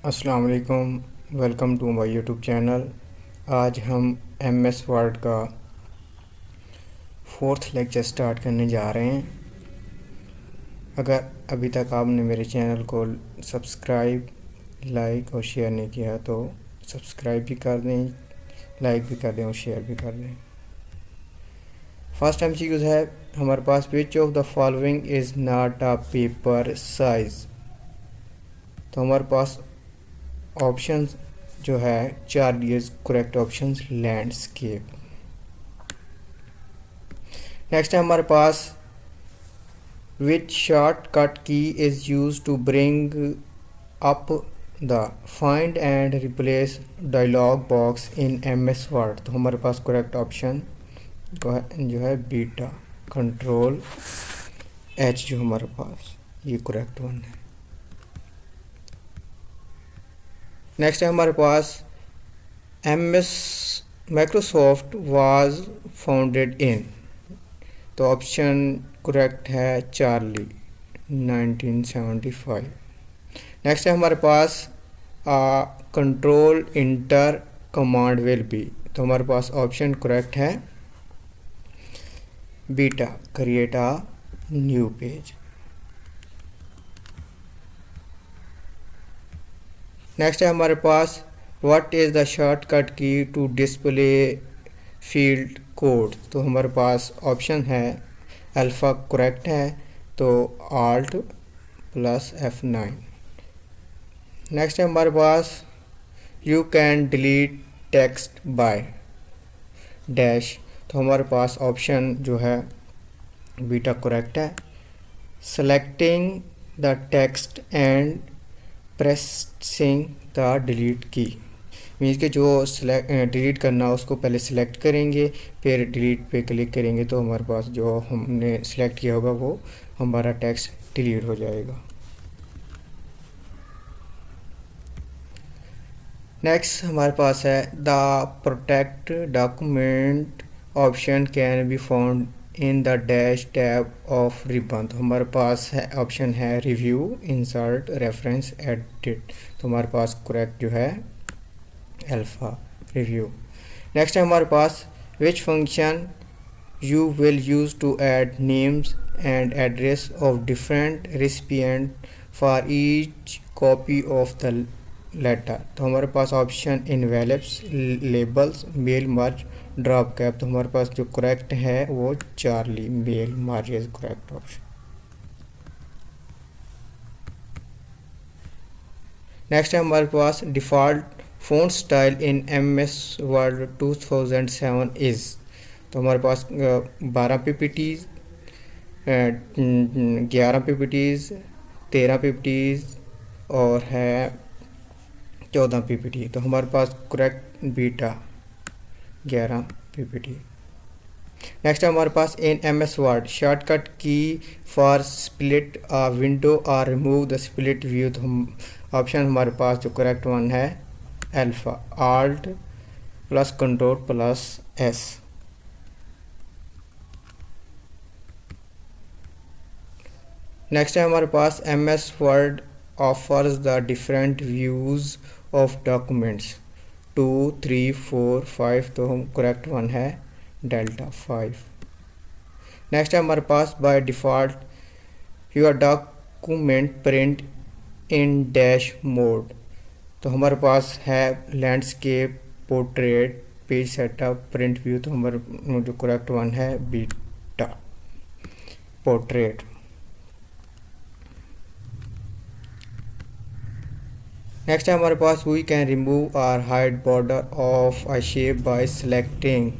अस्सलाम वालेकुम, welcome to my YouTube channel. आज हम एमएस वर्ड का 4th लेक्चर स्टार्ट करने जा रहे हैं। अगर अभी तक आपने मेरे चैनल को सब्सक्राइब, लाइक और शेयर नहीं किया तो सब्सक्राइब भी कर दें, लाइक भी कर दें और शेयर भी कर दें। फर्स्ट MCQs है हमारे पास, which of the following is not a paper size. तो हमारे पास ऑप्शंस जो है 4 दिए, करेक्ट ऑप्शंस लैंडस्केप। नेक्स्ट है हमारे पास, विच शॉर्टकट की is use to bring up the find and replace dialog box in MS word. तो हमारे पास करेक्ट ऑप्शन जो है बीटा, कंट्रोल H जो हमारे पास ये करेक्ट वन है। नेक्स्ट है हमारे पास, माइक्रोसॉफ्ट वाज फाउंडेड इन। तो ऑप्शन करेक्ट है चार्ली, 1975। नेक्स्ट है हमारे पास, control enter command will be. तो हमारे पास ऑप्शन करेक्ट है beta, create a new page. Next है हमारे पास, what is the shortcut key to display field code. तो हमारे पास ऑप्शन है अल्फ़ा करेक्ट है, तो Alt + F9। नेक्स्ट है हमारे पास, you can delete text by dash. तो हमारे पास ऑप्शन जो है बीटा करेक्ट है, selecting the text and pressing the delete की। मीन्स के जो डिलीट करना उसको पहले सिलेक्ट करेंगे, फिर डिलीट पे क्लिक करेंगे तो हमारे पास जो हमने सिलेक्ट किया होगा वो हमारा टेक्स्ट डिलीट हो जाएगा। नेक्स्ट हमारे पास है, the protect document option can be found in the dash tab of ribbon. तो हमारे पास है ऑप्शन है रिव्यू, इंसर्ट, रेफरेंस, एडिट। तो हमारे पास करेक्ट जो है अल्फ़ा, रिव्यू। नेक्स्ट है हमारे पास, which function you will use to add names and address of different recipient for each copy of the letter. तो हमारे पास option envelopes, labels, mail merge, drop cap. तो हमारे पास जो करेक्ट है वो Charlie, mail merge is correct option. Next है हमारे पास, default font style in MS word 2007 is. तो हमारे पास 12 PPTs, 11 PPTs, 13 PPTs और है 14 PPT। तो हमारे पास करेक्ट बीटा, 11 PPT। नेक्स्ट है हमारे पास, इन MS वर्ड शॉर्टकट की फॉर स्प्लिट अ विंडो और रिमूव द स्प्लिट व्यू। तो हम ऑप्शन हमारे पास जो करेक्ट वन है alpha, Alt + control + S। Next है हमारे पास, MS word offers the different views of documents 2, 3, 4, 5। तो हम करेक्ट वन है डेल्टा 5। नेक्स्ट है हमारे पास, by default your document print in dash mode. तो हमारे पास है landscape, portrait, page setup, print view. तो हमारे जो करेक्ट वन है बीटा, पोर्ट्रेट। नेक्स्ट है हमारे पास, we can remove or hide border of a shape by selecting.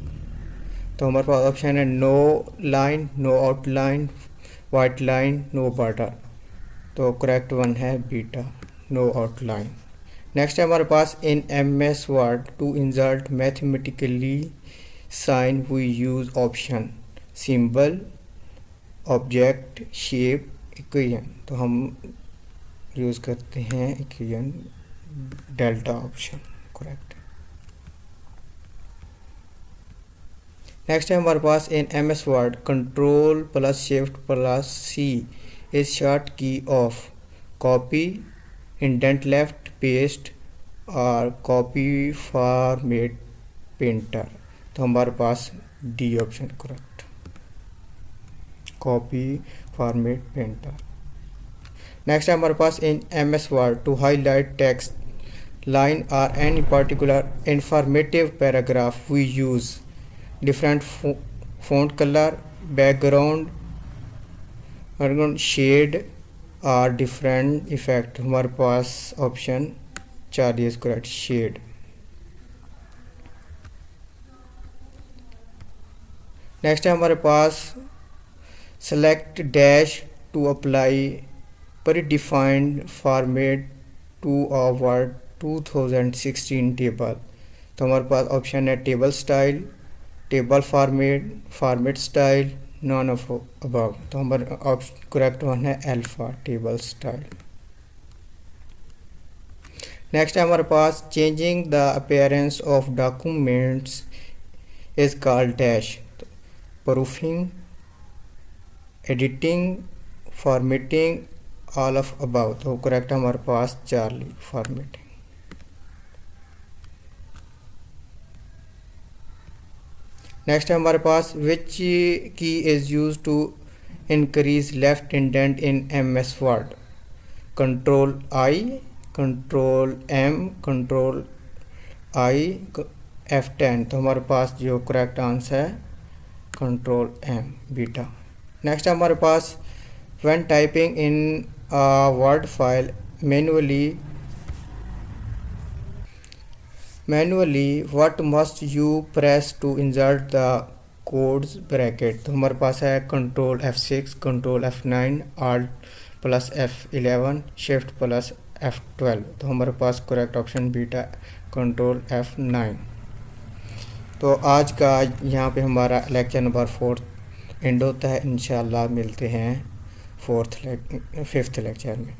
तो हमारे पास ऑप्शन है no line, no outline, white line, no border. तो करेक्ट वन है बीटा, नो आउटलाइन। नेक्स्ट है हमारे पास, in MS word to insert mathematically sign we use option symbol, object, shape, equation. तो हम यूज़ करते हैं equation, delta option correct. Next है हमारे पास, in MS word control + shift + C is short key of copy, indent left, paste और copy format printer. तो हमारे पास D option correct, copy format printer. Next है हमारे पास in MS word to highlight text line और any particular informative paragraph we use different font colour, background shade और different effect. हमारे पास option 4 is correct, shade. Next है हमारे पास select dash to apply predefined format to a word 2016 table. तो हमारे पास ऑप्शन है table style, table format, format style, none of above. तो हमारा करेक्ट वन है अल्फा, टेबल स्टाइल। नेक्स्ट है हमारे पास changing the appearance of documents is called dash, proofing, editing, formatting, all of above. तो करेक्ट हमारे पास Charlie, formatting. Next है हमारे पास which key is use to increase left indent in MS word, control I, control M, control I, F10। तो हमारे पास जो correct answer है कंट्रोल M, बीटा। नेक्स्ट है हमारे पास when typing in a word file manually what must you press to insert the codes bracket. तो हमारे पास है control F6, control F9, Alt plus F11, shift plus F12। तो हमारे पास correct option beta, control F9। तो आज का यहाँ पे हमारा लेक्चर नंबर 4 एंड होता है। इंशाल्लाह मिलते हैं 5th लेक्चर में।